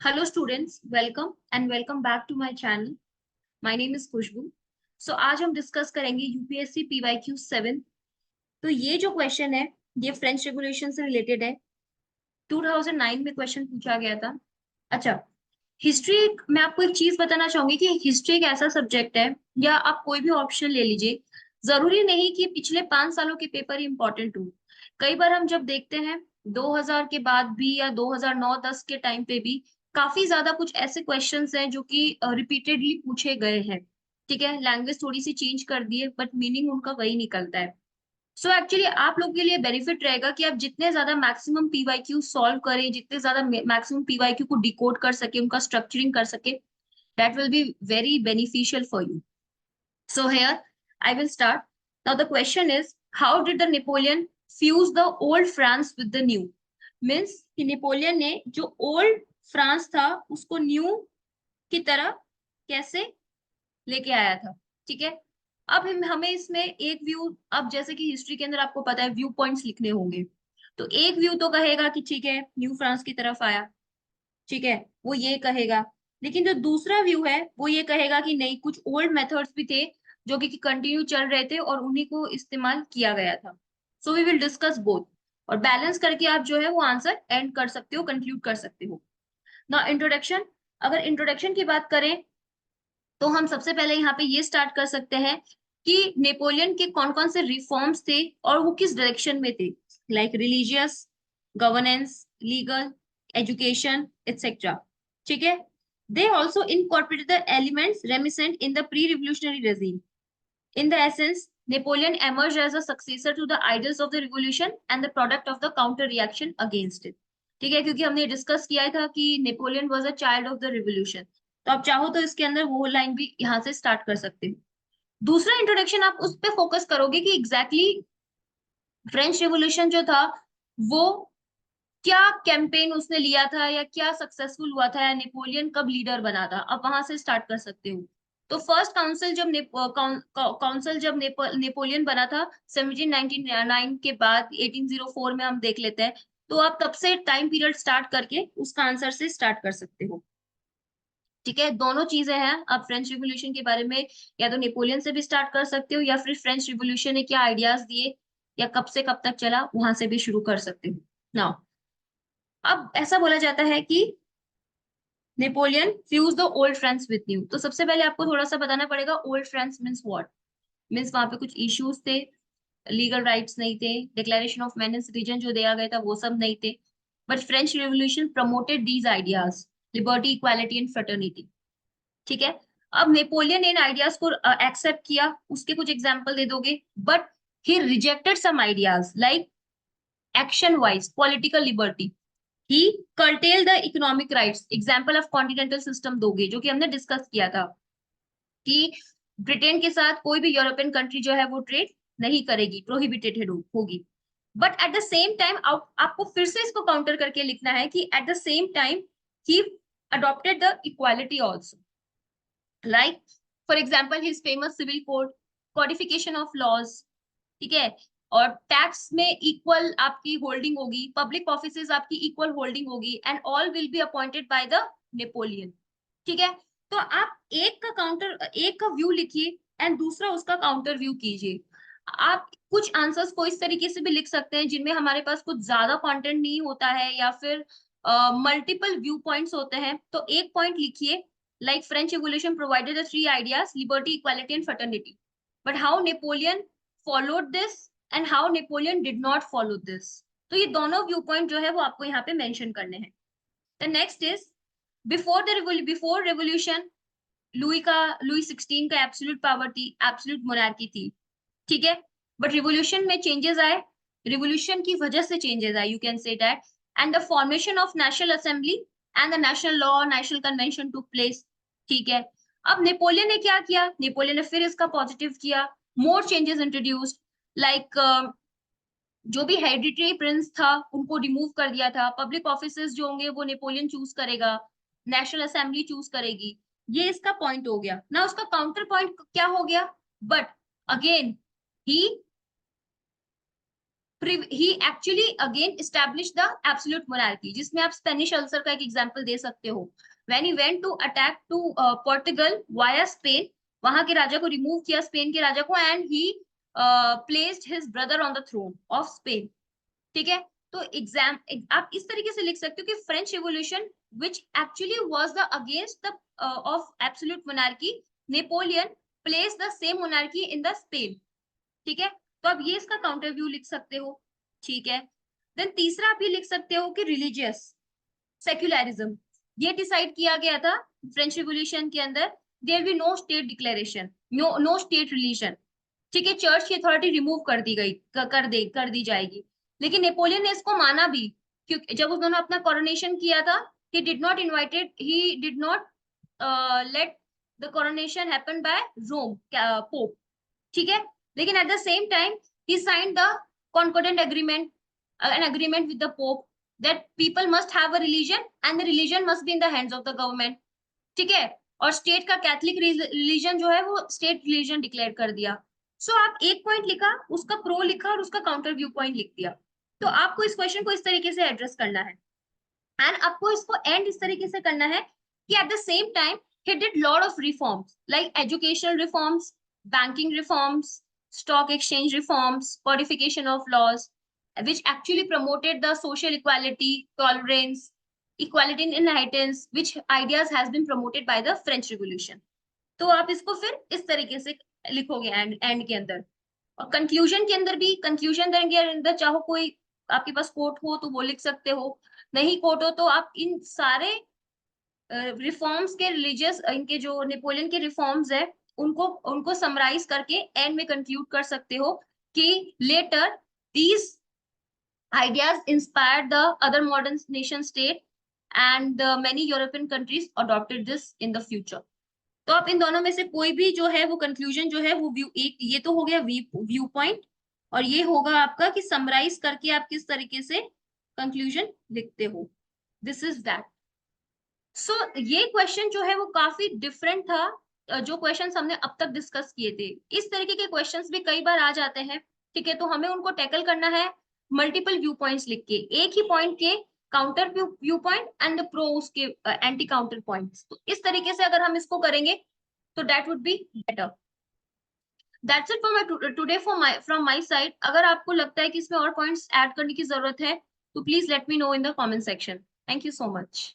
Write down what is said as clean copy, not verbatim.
Hello students, welcome and welcome back to my channel. My name is Khushboo. So आज हम discuss करेंगे UPSC PYQ 7. तो ये जो क्वेश्चन है ये फ्रेंच रेगुलेशन से रिलेटेड है. 2009 में क्वेश्चन पूछा गया था. अच्छा, हिस्ट्री, मैं आपको एक चीज बताना चाहूंगी कि हिस्ट्री एक ऐसा सब्जेक्ट है, या आप कोई भी ऑप्शन ले लीजिए, जरूरी नहीं कि पिछले 5 सालों के पेपर ही इंपॉर्टेंट हो. कई बार हम जब देखते हैं 2000 के बाद भी या 2009-10 के टाइम पे भी काफी ज्यादा कुछ ऐसे क्वेश्चंस हैं जो कि रिपीटेडली पूछे गए हैं. ठीक है, लैंग्वेज थोड़ी सी चेंज कर दिए बट मीनिंग उनका वही निकलता है. सो एक्चुअली आप लोग के लिए बेनिफिट रहेगा कि आप जितने ज्यादा मैक्सिमम पीवाईक्यू सॉल्व करें, जितने ज्यादा मैक्सिमम पीवाईक्यू को डिकोड कर सके, उनका स्ट्रक्चरिंग कर सके, that will be very beneficial for you. So here I will start. Now the question is, how did the Napoleon fuse the old France with the new? Means कि Napoleon ने जो old France था उसको new की तरह कैसे लेके आया था. ठीक है, अब हमें इसमें एक व्यू, अब जैसे कि हिस्ट्री के अंदर आपको पता है व्यू पॉइंट्स लिखने होंगे. तो एक व्यू तो कहेगा कि ठीक है न्यू फ्रांस की तरफ आया, ठीक है, वो ये कहेगा. लेकिन जो दूसरा व्यू है वो ये कहेगा कि नहीं, कुछ ओल्ड मेथड्स भी थे जो कि कंटिन्यू चल रहे थे और उन्हीं को इस्तेमाल किया गया था. So we will discuss both, और बैलेंस करके आप जो है वो आंसर एंड कर सकते हो, कंक्लूड कर सकते हो. ना इंट्रोडक्शन, अगर इंट्रोडक्शन की बात करें तो हम सबसे पहले यहाँ पे ये स्टार्ट कर सकते हैं कि नेपोलियन के कौन कौन से रिफॉर्म्स थे और वो किस डायरेक्शन में थे. Like religious, governance, legal, education, etcetera. ठीक है, they also incorporated the elements reminiscent in the pre revolutionary regime. In the essence, Napoleon emerged as a successor to the ideals of the revolution and the product of the counter reaction against it. ठीक है, क्योंकि हमने discuss किया था कि Napoleon was a child of the revolution. तो आप चाहो तो इसके अंदर वो लाइन भी यहाँ से स्टार्ट कर सकते हो. दूसरा इंट्रोडक्शन आप उस पर फोकस करोगे कि एग्जैक्टली फ्रेंच रिवोल्यूशन जो था वो क्या कैंपेन उसने लिया था, या क्या सक्सेसफुल हुआ था, या नेपोलियन कब लीडर बना था, आप वहां से स्टार्ट कर सकते हो. तो फर्स्ट काउंसिल जब काउंसिल जब नेपोलियन बना था 1799 के बाद 1804 में हम देख लेते हैं. तो आप तब से टाइम पीरियड स्टार्ट करके उसका आंसर से स्टार्ट कर सकते हो. ठीक है, दोनों चीजें हैं. आप फ्रेंच रिवोल्यूशन के बारे में या तो नेपोलियन से भी स्टार्ट कर सकते हो, या फिर फ्रेंच रिवोल्यूशन ने क्या आइडियाज दिए या कब से कब तक चला वहां से भी शुरू कर सकते हो. नाउ, अब ऐसा बोला जाता है कि Napoleon fuse the old France with new. तो सबसे पहले आपको थोड़ा सा बताना पड़ेगा old France means what. Means वहां पे कुछ इश्यूज थे, लीगल राइट्स नहीं थे, declaration of man and citizen जो दिया गया था वो सब नहीं थे. But French revolution promoted these ideas, liberty, equality and fraternity. ठीक है, अब नेपोलियन ने इन आइडियाज को एक्सेप्ट किया, उसके कुछ एग्जाम्पल दे दोगे. But he rejected some ideas like action wise political liberty. He curtail the economic rights. Example of continental system दोगे जो कि हमने डिस्कस किया था कि ब्रिटेन के साथ कोई भी यूरोपियन कंट्री जो है वो ट्रेड नहीं करेगी, प्रोहिबिटेड होगी. But at the same time आपको फिर से इसको काउंटर करके लिखना है कि at the same time he adopted the equality also. Like for example his famous civil code, codification of laws. ठीक है, और टैक्स में इक्वल आपकी होल्डिंग होगी, पब्लिक ऑफिसेज आपकी इक्वल होल्डिंग होगी, and all will be appointed by the Napoleon. ठीक है, तो आप एक का व्यू लिखिए एंड दूसरा उसका काउंटर व्यू कीजिए. आप कुछ आंसर्स को इस तरीके से भी लिख सकते हैं जिनमें हमारे पास कुछ ज्यादा कंटेंट नहीं होता है, या फिर मल्टीपल व्यू पॉइंट्स होते हैं. तो एक पॉइंट लिखिए like French revolution provided the three ideas, liberty, equality and fraternity, but how Napoleon followed this and how Napoleon did not follow this. तो ये दोनों व्यू पॉइंट जो है वो आपको यहाँ पे मेंशन करने हैं. The next is, before revolution Louis 16 का एब्सोल्यूट पावर थी, एब्सोल्यूट मोनार्की थी. ठीक है, बट रिवोल्यूशन में चेंजेस आए, रिवोल्यूशन की वजह से चेंजेस आए, you can say that. And the formation of national assembly and the national law, national convention took place. ठीक है, अब नेपोलियन ने क्या किया, नेपोलियन ने फिर इसका पॉजिटिव किया, मोर चेंजेस इंट्रोड्यूस्ड. लाइक जो भी हेरिडिटरी प्रिंस था उनको रिमूव कर दिया था, पब्लिक ऑफिसेस जो होंगे वो नेपोलियन चूज करेगा, नेशनल असेंबली चूज करेगी. ये इसका पॉइंट हो गया ना. उसका काउंटर पॉइंट क्या हो गया, but again he he actually again established the absolute monarchy, जिसमें आप स्पेनिश अल्सर का एक एग्जांपल दे सकते हो. When he went to attack to Portugal via Spain, वहां के राजा को रिमूव किया, स्पेन के राजा को, and he placed his brother on the throne of Spain. ठीक है. तो एग्जाम आप इस तरीके से लिख सकते हो कि French revolution which actually was the against the of absolute monarchy, Napoleon place the same monarchy in the Spain. ठीक है. तो आप ये इसका काउंटर व्यू लिख सकते हो. ठीक है. देन तीसरा आप ये लिख सकते हो कि रिलीजियस सेक्युलरिज्म, ये डिसाइड किया गया था फ्रेंच रिवॉल्यूशन के अंदर. There be no state declaration, no state religion. ठीक है. चर्च की अथॉरिटी रिमूव कर दी गई, कर दी जाएगी. लेकिन नेपोलियन ने इसको माना भी, क्योंकि जब उन्होंने अपना कोरोनेशन किया था, he did not let the coronation happen by Rome Pope. ठीक है. लेकिन at the same time he signed the concordant agreement, an agreement with the Pope that people must have a religion and the religion must be in the hands of the government. ठीक है. और state का Catholic religion जो है वो state religion declare कर दिया. सो आप एक पॉइंट लिखा, उसका प्रो लिखा और उसका काउंटर व्यू पॉइंट लिख दिया. तो आपको इस क्वेश्चन को इस तरीके से एड्रेस करना है, एंड आपको इसको एंड इस तरीके से करना है कि at the same time he did lot of reforms like educational reforms, banking reforms, stock exchange reforms, codification of laws, which actually promoted the social equality, tolerance, equality in inheritance, which ideas has been promoted by the French Revolution. तो आप इसको फिर इस तरीके से लिखोगे and के अंदर. और कंक्लूजन के अंदर भी, कंक्लूजन के अंदर चाहो कोई आपके पास कोट हो तो वो लिख सकते हो, नहीं कोट हो तो आप इन सारे रिफॉर्म्स के रिलीजियस, इनके जो नेपोलियन के रिफॉर्म्स है उनको उनको समराइज करके एंड में कंक्लूड कर सकते हो कि later these ideas inspired the other modern nation state and many European countries adopted this in the future. तो आप इन दोनों में से कोई भी जो है वो कंक्लूजन जो है वो व्यू, एक ये तो हो गया व्यू पॉइंट, और ये होगा आपका कि समराइज करके आप किस तरीके से कंक्लूजन लिखते हो. This is that. सो ये क्वेश्चन जो है वो काफी डिफरेंट था जो क्वेश्चंस हमने अब तक डिस्कस किए थे. इस तरीके के क्वेश्चंस भी कई बार आ जाते हैं. ठीक है. तो हमें उनको टैकल करना है मल्टीपल व्यू पॉइंट्स लिख के, एक ही पॉइंट के counter view point and the pro उसके एंटी काउंटर पॉइंट्स. तो इस तरीके से अगर हम इसको करेंगे तो that would be better. That's it for my today from my side. अगर आपको लगता है कि इसमें और पॉइंट्स ऐड करने की जरूरत है तो please let me know in the comment section. Thank you so much.